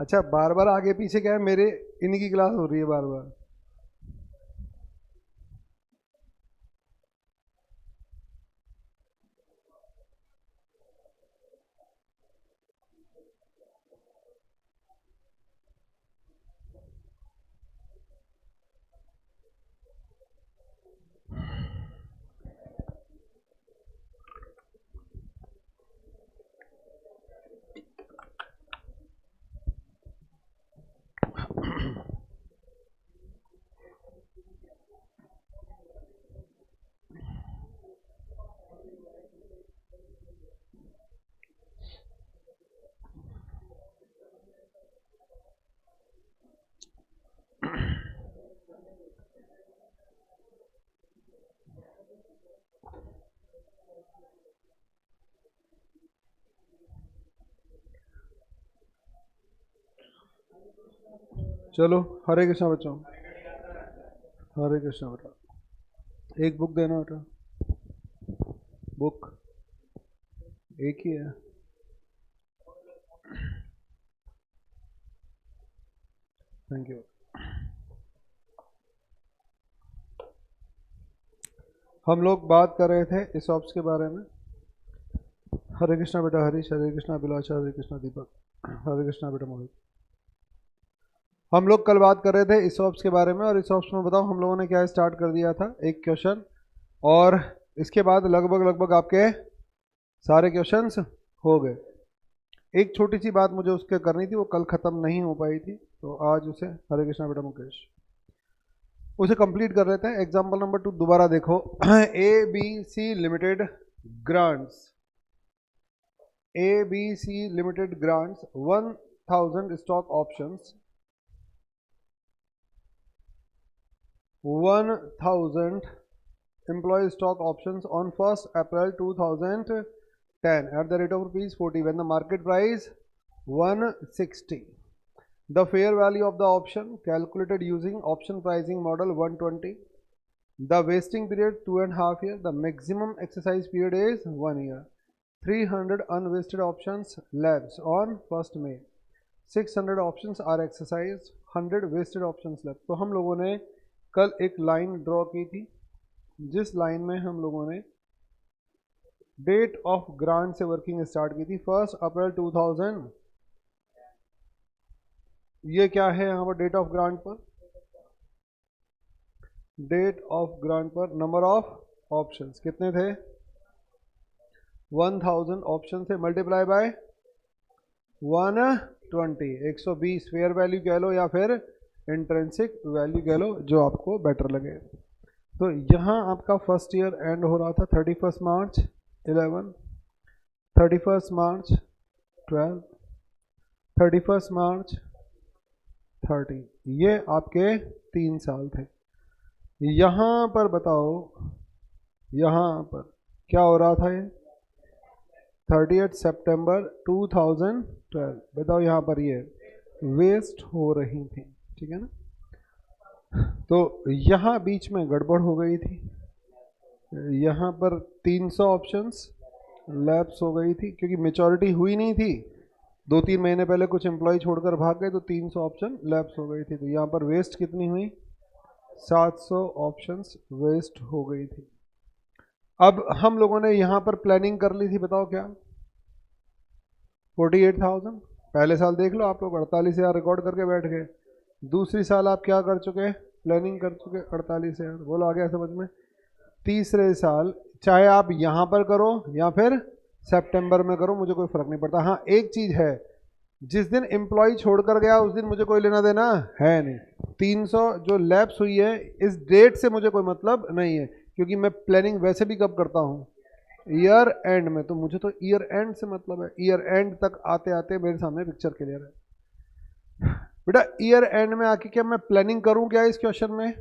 अच्छा, बार बार आगे पीछे क्या है, मेरे इनकी क्लास हो रही है बार बार। चलो, हरे कृष्णा बच्चों। हरे कृष्णा बेटा। एक बुक देना बेटा। बुक एक ही है। Thank you. हम लोग बात कर रहे थे इसॉप्स के बारे में। हरे कृष्णा बेटा हरीश, हरे कृष्णा अभिलाषा, हरे कृष्णा दीपक, हरे कृष्णा बेटा मोहित। हम लोग कल बात कर रहे थे इसॉप्स के बारे में, और इसॉप्स में बताओ हम लोगों ने क्या स्टार्ट कर दिया था, एक क्वेश्चन, और इसके बाद लगभग लगभग आपके सारे क्वेश्चंस हो गए। एक छोटी सी बात मुझे उसके करनी थी, वो कल खत्म नहीं हो पाई थी, तो आज उसे, हरे कृष्णा बेटा मुकेश, उसे कंप्लीट कर लेते हैं। एग्जाम्पल नंबर 2 दोबारा देखो। A B C limited grants, ABC Limited grants 1000 stock options, 1000 employee stock options on 1st April 2010 at the rate of rupees 40 when the market price 160. The fair value of the option calculated using option pricing model 120. The vesting period 2.5 years. The maximum exercise period is 1 year. 300 unvested options lapse on 1st May. 600 options are exercised, 100 wasted options left। तो हम लोगों ने कल एक line draw की थी, जिस line में हम लोगों ने डेट ऑफ ग्रांट से वर्किंग स्टार्ट की थी 1 अप्रैल 2000। ये क्या है यहाँ पर डेट ऑफ ग्रांट पर? डेट ऑफ ग्रांट पर नंबर ऑफ ऑप्शंस कितने थे? 1000 ऑप्शन थे, मल्टीप्लाई बाय 120, 120 फेयर वैल्यू कह लो या फिर इंट्रिंसिक वैल्यू कह लो, जो आपको बेटर लगे। तो यहाँ आपका फर्स्ट ईयर एंड हो रहा था 31 मार्च 11, 31 मार्च 12, 31 मार्च 30, ये आपके 3 साल थे। यहाँ पर बताओ, यहाँ पर क्या हो रहा था? ये 30 सितंबर 2012, बताओ यहाँ पर ये वेस्ट हो रही थी, ठीक है ना? तो यहाँ बीच में गड़बड़ हो गई थी, यहाँ पर 300 ऑप्शंस लैप्स हो गई थी, क्योंकि मेचोरिटी हुई नहीं थी, 2-3 महीने पहले कुछ एम्प्लॉय छोड़कर भाग गए, तो 300 ऑप्शन लैप्स हो गई थी। तो यहाँ पर वेस्ट कितनी हुई? 700 ऑप्शंस वेस्ट हो गई थी। अब हम लोगों ने यहाँ पर प्लानिंग कर ली थी, बताओ क्या? 48,000। पहले साल देख लो, आप लोग 48,000 रिकॉर्ड करके बैठ गए। दूसरी साल आप क्या कर चुके? प्लानिंग कर चुके 48,000। बोलो आ गया समझ में? तीसरे साल चाहे आप यहाँ पर करो या फिर सितंबर में करो, मुझे कोई फर्क नहीं पड़ता। हाँ, एक चीज है, जिस दिन एम्प्लॉय छोड़कर गया उस दिन मुझे कोई लेना देना है नहीं। 300 जो लैप्स हुई है, इस डेट से मुझे कोई मतलब नहीं है, क्योंकि मैं प्लानिंग वैसे भी कब करता हूँ? ईयर एंड में। तो मुझे तो ईयर एंड से मतलब है, ईयर एंड तक आते आते मेरे सामने पिक्चर क्लियर है। बेटा ईयर एंड में आके क्या मैं प्लानिंग करूं क्या इस क्वेश्चन में?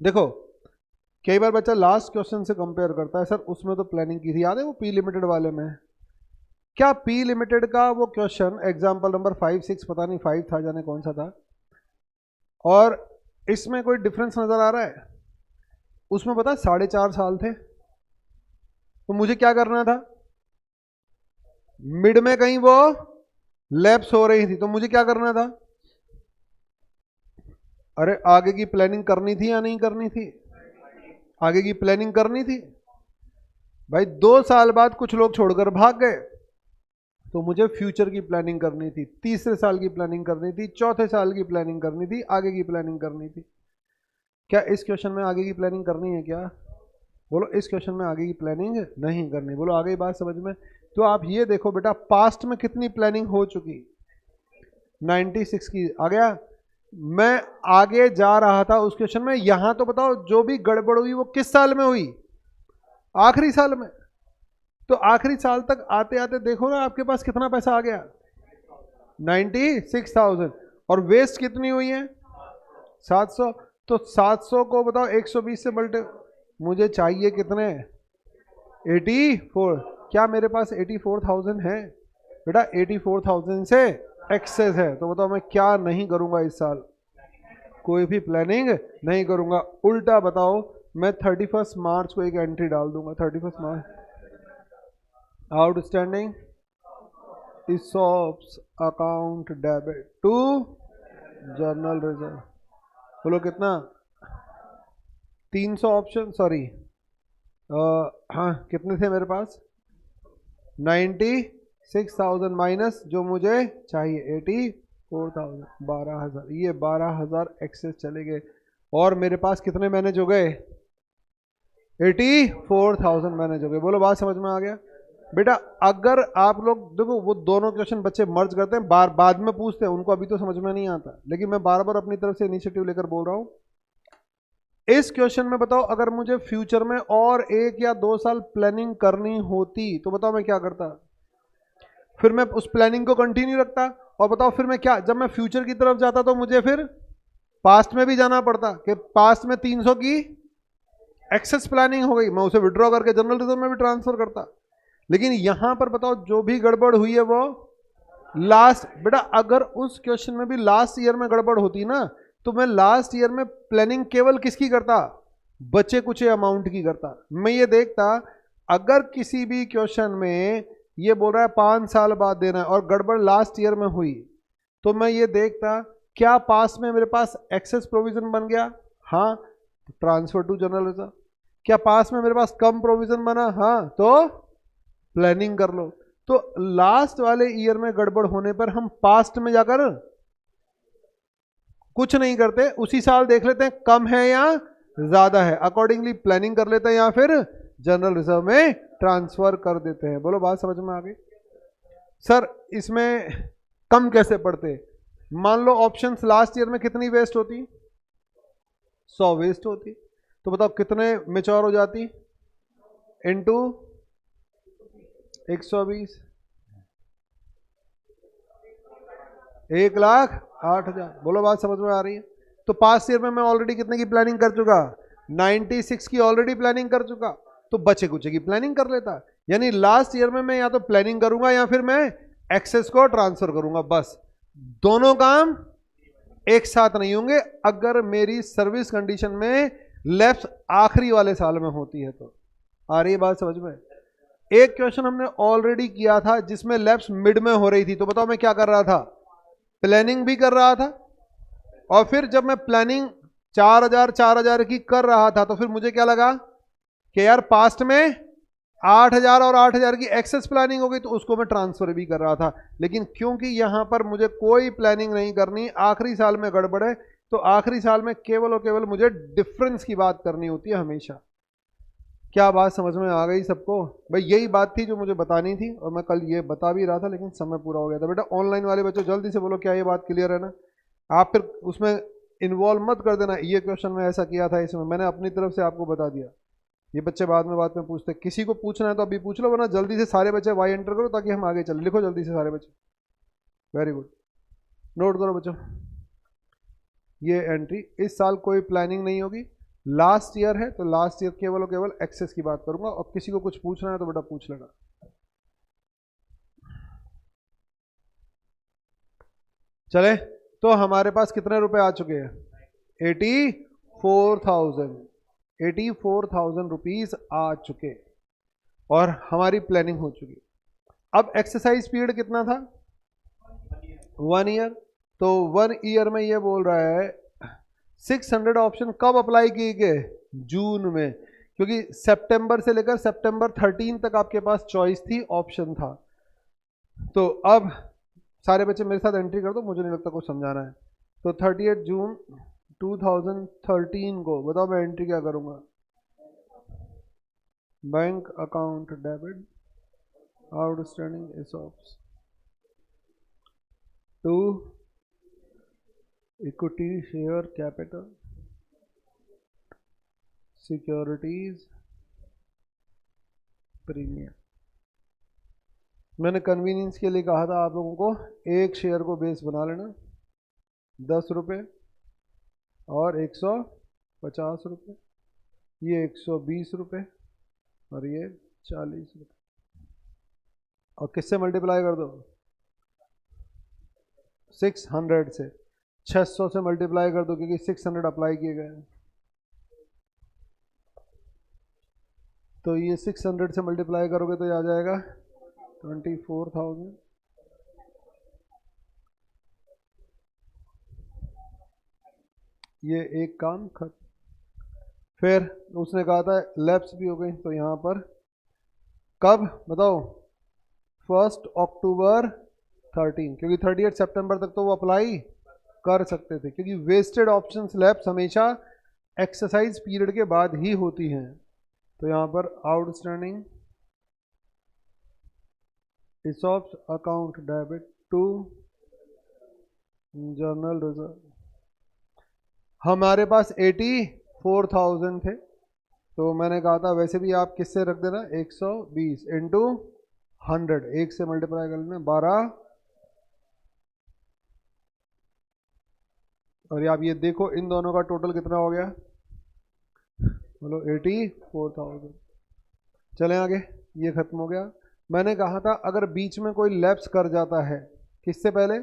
देखो, कई बार बच्चा लास्ट क्वेश्चन से कंपेयर करता है, सर उसमें तो प्लानिंग की थी, याद है वो पी लिमिटेड वाले में? क्या पी लिमिटेड का वो क्वेश्चन एग्जाम्पल नंबर 5, 6 पता नहीं 5 था, जाने कौन सा था, और इसमें कोई डिफरेंस नजर आ रहा है? उसमें पता 4.5 साल थे, तो मुझे क्या करना था? मिड में कहीं वो लैप्स हो रही थी, तो मुझे क्या करना था? अरे आगे की प्लानिंग करनी थी या नहीं करनी थी? आगे की प्लानिंग करनी थी भाई। 2 साल बाद कुछ लोग छोड़कर भाग गए, तो मुझे फ्यूचर की प्लानिंग करनी थी, तीसरे साल की प्लानिंग करनी थी, चौथे साल की प्लानिंग करनी थी, आगे की प्लानिंग करनी थी। क्या इस क्वेश्चन में आगे की प्लानिंग करनी है क्या? बोलो, इस क्वेश्चन में आगे की प्लानिंग नहीं करनी। बोलो, आ गई बात समझ में? तो आप ये देखो बेटा, पास्ट में कितनी प्लानिंग हो चुकी, 96 की आ गया। मैं आगे जा रहा था उस क्वेश्चन में, यहां तो बताओ जो भी गड़बड़ हुई वो किस साल में हुई? आखिरी साल में। तो आखिरी साल तक आते आते देखो ना आपके पास कितना पैसा आ गया, 96,000। और वेस्ट कितनी हुई है? 700। तो 700 को बताओ 120 से मल्टी, मुझे चाहिए कितने? 84। क्या मेरे पास 84,000 है? बेटा 84,000 से एक्सेस है, तो बताओ मैं क्या नहीं करूंगा इस साल? कोई भी प्लानिंग नहीं करूंगा। उल्टा बताओ, मैं 31 मार्च को एक एंट्री डाल दूंगा, 31 March outstanding ESOPs account debit to general reserve. बोलो कितना? 300 ऑप्शन, सॉरी हाँ कितने थे मेरे पास? 96,000 माइनस जो मुझे चाहिए 84,000, 12,000। ये 12,000 एक्सेस चले गए, और मेरे पास कितने मैनेज हो गए? 84,000 मैनेज हो गए। बोलो बात समझ में आ गया? बेटा अगर आप लोग देखो, वो दोनों क्वेश्चन बच्चे मर्ज करते हैं, बाद में पूछते हैं, उनको अभी तो समझ में नहीं आता, लेकिन मैं बार बार अपनी तरफ से इनिशिएटिव लेकर बोल रहा हूं। इस क्वेश्चन में बताओ, अगर मुझे फ्यूचर में और 1 या 2 साल प्लानिंग करनी होती तो बताओ मैं क्या करता? फिर मैं उस प्लानिंग को कंटिन्यू रखता, और बताओ फिर मैं क्या, जब मैं फ्यूचर की तरफ जाता तो मुझे फिर पास्ट में भी जाना पड़ता, कि पास्ट में 300 की एक्सेस प्लानिंग हो गई, मैं उसे विड्रॉ करके जनरल रिजर्व में भी ट्रांसफर करता। लेकिन यहां पर बताओ जो भी गड़बड़ हुई है वो लास्ट। बेटा अगर उस क्वेश्चन में भी लास्ट ईयर में गड़बड़ होती ना, तो मैं लास्ट ईयर में प्लानिंग केवल किसकी करता? बचे कुचे अमाउंट की करता। मैं ये देखता, अगर किसी भी क्वेश्चन में ये बोल रहा है 5 साल बाद देना है और गड़बड़ लास्ट ईयर में हुई, तो मैं ये देखता क्या पास में मेरे पास एक्सेस प्रोविजन बन गया? हाँ, ट्रांसफर टू जनरल रिजर्व। क्या पास में मेरे पास कम प्रोविजन बना? हाँ, तो प्लानिंग कर लो। तो लास्ट वाले ईयर में गड़बड़ होने पर हम पास्ट में जाकर कुछ नहीं करते, उसी साल देख लेते हैं कम है या ज्यादा है, अकॉर्डिंगली प्लानिंग कर लेते हैं, या फिर जनरल रिजर्व में ट्रांसफर कर देते हैं। बोलो बात समझ में आ गई? सर इसमें कम कैसे पड़ते? मान लो ऑप्शंस लास्ट ईयर में कितनी वेस्ट होती? 100 वेस्ट होती, तो बताओ कितने मेच्योर हो जाती? इनटू 120, 1,08,000। बोलो बात समझ में आ रही है? तो पास्ट ईयर में मैं ऑलरेडी कितने की प्लानिंग कर चुका? 96 की ऑलरेडी प्लानिंग कर चुका, तो बचे कुचे की प्लानिंग कर लेता। यानी लास्ट ईयर में मैं या तो प्लानिंग करूंगा या फिर मैं एक्सेस को ट्रांसफर करूंगा, बस। दोनों काम एक साथ नहीं होंगे अगर मेरी सर्विस कंडीशन में लैप्स आखिरी वाले साल में होती है तो। आ रही है बात समझ में? एक क्वेश्चन हमने ऑलरेडी किया था जिसमें लैप्स मिड में हो रही थी, तो बताओ मैं क्या कर रहा था? प्लानिंग भी कर रहा था, और फिर जब मैं प्लानिंग 4,000 की कर रहा था तो फिर मुझे क्या लगा कि यार पास्ट में 8,000 और 8,000 की एक्सेस प्लानिंग हो गई, तो उसको मैं ट्रांसफर भी कर रहा था। लेकिन क्योंकि यहां पर मुझे कोई प्लानिंग नहीं करनी, आखिरी साल में गड़बड़ है, तो आखिरी साल में केवल और केवल मुझे डिफरेंस की बात करनी होती है हमेशा। क्या बात समझ में आ गई सबको? भाई यही बात थी जो मुझे बतानी थी, और मैं कल ये बता भी रहा था, लेकिन समय पूरा हो गया था। बेटा ऑनलाइन वाले बच्चों जल्दी से बोलो क्या ये बात क्लियर है ना? आप फिर उसमें इन्वॉल्व मत कर देना, ये क्वेश्चन में ऐसा किया था, इसमें मैंने अपनी तरफ से आपको बता दिया। ये बच्चे बाद में पूछते, किसी को पूछना है तो अभी पूछ लो, वरना जल्दी से सारे बच्चे वाई एंटर करो ताकि हम आगे चले। लिखो जल्दी से सारे बच्चे, वेरी गुड, नोट करो बच्चों। ये एंट्री, इस साल कोई प्लानिंग नहीं होगी, लास्ट ईयर है तो लास्ट ईयर केवल और केवल एक्सेस की बात करूंगा, और किसी को कुछ पूछना है तो बेटा पूछ लेना। चले, तो हमारे पास कितने रुपए आ चुके हैं? 84,000, 84,000 रुपीज आ चुके, और हमारी प्लानिंग हो चुकी। अब एक्सरसाइज पीरियड कितना था? 1 ईयर, तो 1 ईयर में ये बोल रहा है 600 ऑप्शन कब अप्लाई किए गए? जून में, क्योंकि सितंबर से लेकर सितंबर 13 तक आपके पास चॉइस थी, ऑप्शन था। तो अब सारे बच्चे मेरे साथ एंट्री कर दो, मुझे नहीं लगता कुछ समझाना है। तो 30 जून 2013 को बताओ मैं एंट्री क्या करूंगा? Bank account debit outstanding ESOPs to equity share capital securities premium. मैंने कन्वीनियंस के लिए कहा था आप लोगों को एक शेयर को बेस बना लेना 10 रुपये और 150 रुपये, ये 120 रुपये और ये 40 रुपये। और किससे मल्टीप्लाई कर दो? 600 से, 600 से मल्टीप्लाई कर दो क्योंकि 600 अप्लाई किए गए हैं। तो ये 600 से मल्टीप्लाई करोगे तो ये आ जाएगा 24,000। ये एक काम खत्म। फिर उसने कहा था लैप्स भी हो गई, तो यहाँ पर कब बताओ? 1 अक्टूबर 13, क्योंकि 30 सितंबर तक तो वो अप्लाई कर सकते थे, क्योंकि वेस्टेड ऑप्शंस लैप्स हमेशा एक्सरसाइज पीरियड के बाद ही होती हैं। तो यहाँ पर outstanding ESOPs account debit to general reserve, हमारे पास 84,000 थे, तो मैंने कहा था वैसे भी आप किससे रख देना 120 इंटू 100, एक से मल्टीप्लाई कर लेना 12, और आप ये देखो इन दोनों का टोटल कितना हो गया, बोलो 84,000। चलें आगे, ये खत्म हो गया। मैंने कहा था अगर बीच में कोई लैप्स कर जाता है, किससे पहले?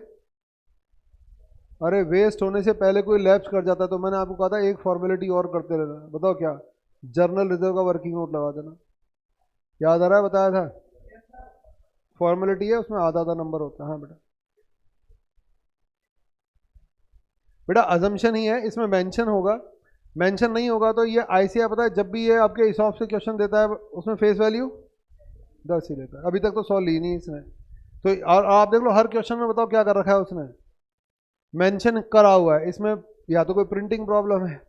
अरे वेस्ट होने से पहले कोई लैप्स कर जाता है, तो मैंने आपको कहा था एक फॉर्मेलिटी और करते रहना। बताओ क्या? जर्नल रिजर्व का वर्किंग नोट लगा देना। याद आ रहा है? बताया था फॉर्मेलिटी है, उसमें आधा आधा नंबर होता है। हाँ बेटा, बेटा अजम्पशन ही है, इसमें मेंशन होगा, मेंशन नहीं होगा तो ये ICAI पता है जब भी ये आपके हिसाब से क्वेश्चन देता है उसमें फेस वैल्यू 10 ही लेता है। अभी तक तो 100 ली नहीं इसने। तो और आप देख लो हर क्वेश्चन में बताओ क्या कर रखा है उसने, मेंशन करा हुआ है इसमें, या तो कोई प्रिंटिंग प्रॉब्लम है,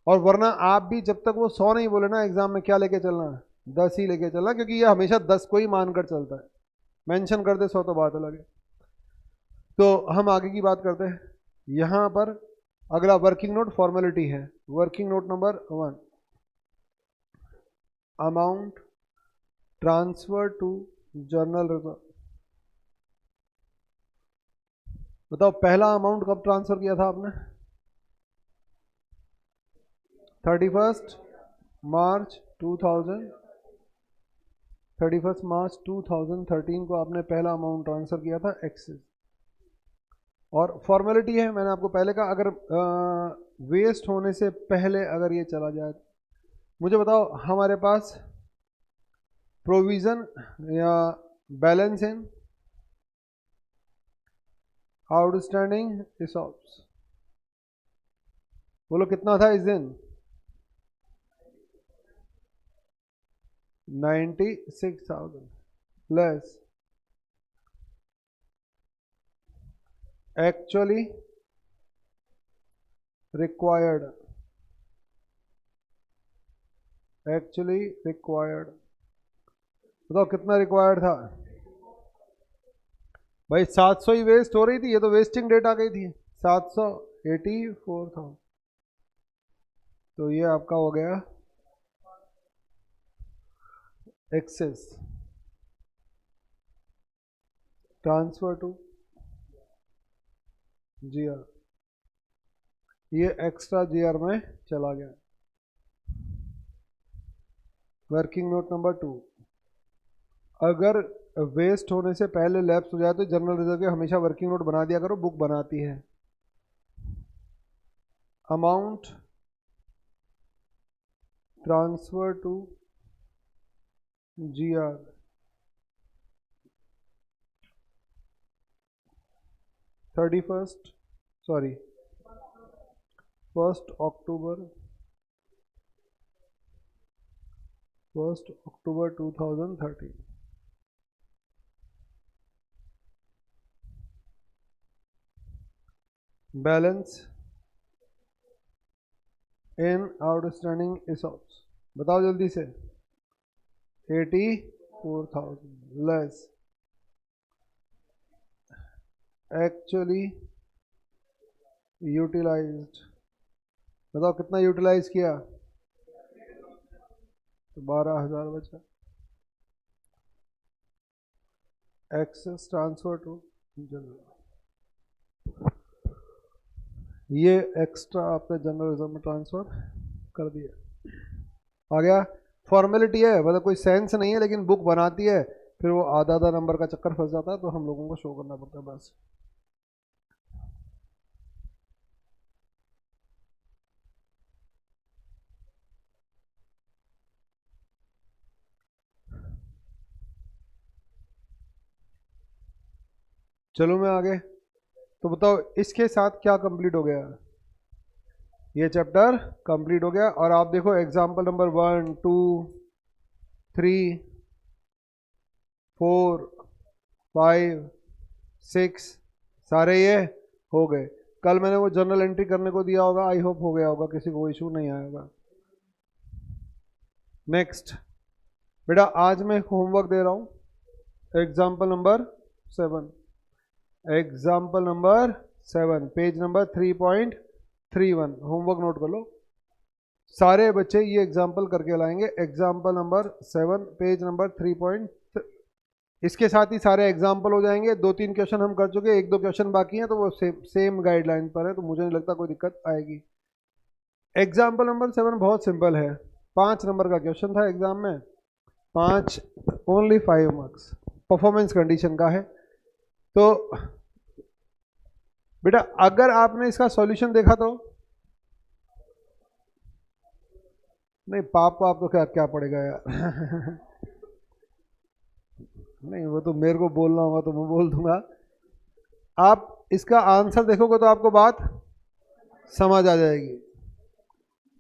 और वरना आप भी जब तक वो 100 नहीं बोले ना एग्जाम में, क्या लेके चलना है? 10 ही लेके चलना, क्योंकि ये हमेशा 10 को ही मानकर चलता है। मेंशन कर दे 100 तो बात अलग है। तो हम आगे की बात करते हैं। यहाँ पर अगला वर्किंग नोट फॉर्मेलिटी है। Working note number 1, amount transfer to general reserve. बताओ पहला अमाउंट कब ट्रांसफर किया था आपने? 31 मार्च 2013 को आपने पहला अमाउंट ट्रांसफर किया था एक्सेस। और फॉर्मेलिटी है, मैंने आपको पहले कहा अगर वेस्ट होने से पहले अगर ये चला जाए, मुझे बताओ हमारे पास प्रोविजन या बैलेंस इन आउटस्टैंडिंग ESOPs, बोलो कितना था इस दिन? 96,000 प्लस एक्चुअली रिक्वायर्ड, बताओ कितना रिक्वायर्ड था? भाई 700 ही वेस्ट हो रही थी, ये तो वेस्टिंग डेट आ गई थी 784,000। तो ये आपका हो गया एक्सेस ट्रांसफर टू GR, ये एक्स्ट्रा GR में चला गया। वर्किंग नोट नंबर 2, अगर वेस्ट होने से पहले लैप्स हो जाए तो जनरल रिजर्व के हमेशा वर्किंग नोट बना दिया करो, बुक बनाती है। Amount transfer to GR, 31st sorry 1st October 2013। Balance in outstanding ESOPs बताओ जल्दी से। 84,000 लेस एक्चुअली यूटिलाइज्ड, बताओ कितना यूटिलाइज किया, तो 12,000 बचा। एक्सेस ट्रांसफर टू जनरल, ये एक्स्ट्रा आपने जनरल रिजर्व में ट्रांसफर कर दिया। आ गया, फॉर्मेलिटी है, मतलब कोई सेंस नहीं है, लेकिन बुक बनाती है फिर वो आधा आधा नंबर का चक्कर फंस जाता है, तो हम लोगों को शो करना पड़ता है बस। चलो मैं आगे, तो बताओ इसके साथ क्या कंप्लीट हो गया, ये चैप्टर कंप्लीट हो गया। और आप देखो एग्जाम्पल नंबर 1 2 3 4 5 6 सारे ये हो गए। कल मैंने वो जर्नल एंट्री करने को दिया होगा, आई होप हो गया होगा, किसी को इशू नहीं आएगा। नेक्स्ट बेटा, आज मैं होमवर्क दे रहा हूँ example number 7, example number 7 page number 3.31, homework note कर लो सारे बच्चे, ये एग्जाम्पल करके लाएंगे। Example number 7 page number 3. इसके साथ ही सारे एग्जाम्पल हो जाएंगे। 2-3 क्वेश्चन हम कर चुके, 1-2 क्वेश्चन बाकी हैं, तो वो सेम गाइडलाइन पर है, तो मुझे नहीं लगता कोई दिक्कत आएगी। एग्जाम्पल नंबर 7 बहुत सिंपल है, 5 नंबर का क्वेश्चन था एग्जाम में, 5 ओनली 5 मार्क्स, परफॉर्मेंस कंडीशन का है। तो बेटा अगर आपने इसका सॉल्यूशन देखा तो नहीं, पाप तो क्या क्या पड़ेगा यार नहीं, वो तो मेरे को बोलना होगा तो मैं बोल दूंगा। आप इसका आंसर देखोगे तो आपको बात समझ आ जाएगी,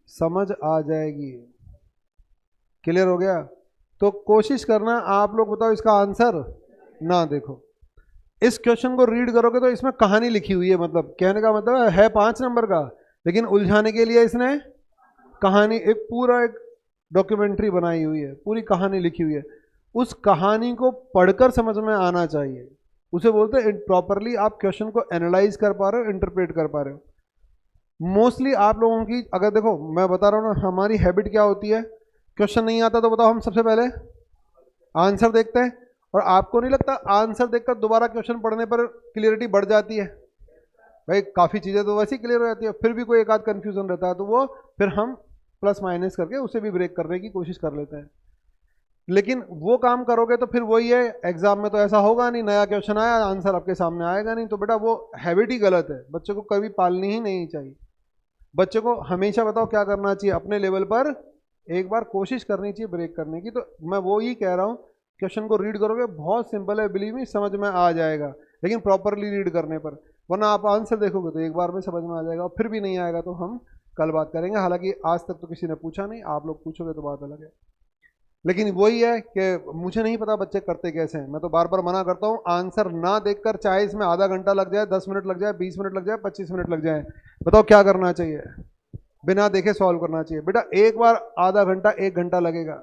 समझ आ जाएगी। क्लियर हो गया? तो कोशिश करना आप लोग, बताओ इसका आंसर ना देखो, इस क्वेश्चन को रीड करोगे तो इसमें कहानी लिखी हुई है, मतलब कहने का मतलब है 5 नंबर का, लेकिन उलझाने के लिए इसने कहानी, एक पूरा एक डॉक्यूमेंट्री बनाई हुई है, पूरी कहानी लिखी हुई है। उस कहानी को पढ़कर समझ में आना चाहिए, उसे बोलते हैं प्रॉपरली आप क्वेश्चन को एनालाइज कर पा रहे हो, इंटरप्रेट कर पा रहे हो। मोस्टली आप लोगों की, अगर देखो मैं बता रहा हूँ ना, हमारी हैबिट क्या होती है, क्वेश्चन नहीं आता तो बताओ हम सबसे पहले आंसर देखते हैं, और आपको नहीं लगता आंसर देखकर दोबारा क्वेश्चन पढ़ने पर क्लियरिटी बढ़ जाती है? भाई काफ़ी चीज़ें तो वैसे ही क्लियर हो जाती है, फिर भी कोई एक आध कन्फ्यूजन रहता है, तो वो फिर हम प्लस माइनस करके उसे भी ब्रेक करने की कोशिश कर लेते हैं। लेकिन वो काम करोगे तो फिर वही है, एग्जाम में तो ऐसा होगा नहीं, नया क्वेश्चन आया आंसर आपके सामने आएगा नहीं, तो बेटा वो हैबिट ही गलत है, बच्चे को कभी पालनी ही नहीं चाहिए। बच्चे को हमेशा बताओ क्या करना चाहिए, अपने लेवल पर एक बार कोशिश करनी चाहिए ब्रेक करने की। तो मैं वो ही कह रहा हूँ, क्वेश्चन को रीड करोगे बहुत सिंपल है, बिलीव मी समझ में आ जाएगा, लेकिन प्रॉपरली रीड करने पर, वरना आप आंसर देखोगे तो एक बार में समझ में आ जाएगा, और फिर भी नहीं आएगा तो हम कल बात करेंगे। हालांकि आज तक तो किसी ने पूछा नहीं, आप लोग पूछोगे तो बात अलग है, लेकिन वही है कि मुझे नहीं पता बच्चे करते कैसे हैं। मैं तो बार बार मना करता हूँ, आंसर ना देखकर चाहे इसमें आधा घंटा लग जाए, 10 मिनट लग जाए, 20 मिनट लग जाए, 25 मिनट लग जाए, बताओ क्या करना चाहिए? बिना देखे सॉल्व करना चाहिए। बेटा एक बार आधा घंटा 1 घंटा लगेगा,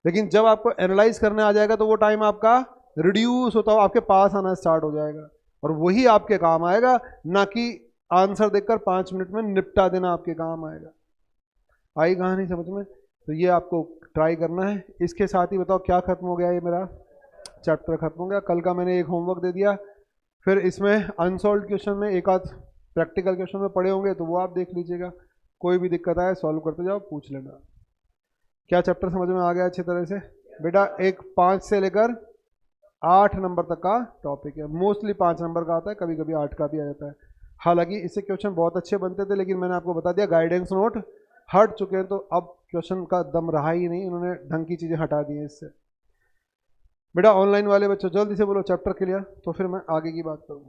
लेकिन जब आपको एनालाइज करने आ जाएगा तो वो टाइम आपका रिड्यूस होता हो आपके पास आना स्टार्ट हो जाएगा, और वही आपके काम आएगा, ना कि आंसर देखकर 5 मिनट में निपटा देना आपके काम आएगा। आई कहानी समझ में? तो ये आपको ट्राई करना है। इसके साथ ही बताओ क्या खत्म हो गया, ये मेरा चैप्टर खत्म हो गया। कल का मैंने एक होमवर्क दे दिया, फिर इसमें अनसॉल्व क्वेश्चन में एक आध प्रैक्टिकल क्वेश्चन में पड़े होंगे, तो वो आप देख लीजिएगा, कोई भी दिक्कत आए सॉल्व करते जाओ, पूछ लेना। क्या चैप्टर समझ में आ गया अच्छी तरह से? बेटा एक 5 से लेकर 8 नंबर तक का टॉपिक है, मोस्टली 5 नंबर का आता है, कभी कभी 8 का भी आ जाता है। हालांकि इससे क्वेश्चन बहुत अच्छे बनते थे, लेकिन मैंने आपको बता दिया गाइडेंस नोट हट चुके हैं, तो अब क्वेश्चन का दम रहा ही नहीं, इन्होंने ढंग की चीज़ें हटा दी हैं इससे। बेटा ऑनलाइन वाले बच्चों जल्दी से बोलो चैप्टर क्लियर, तो फिर मैं आगे की बात करूँ।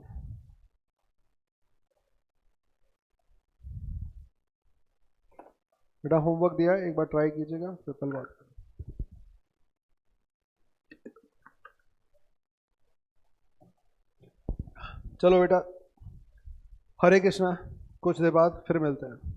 बेटा होमवर्क दिया है, एक बार ट्राई कीजिएगा, फिर कल बात करें। चलो बेटा, हरे कृष्णा, कुछ देर बाद फिर मिलते हैं।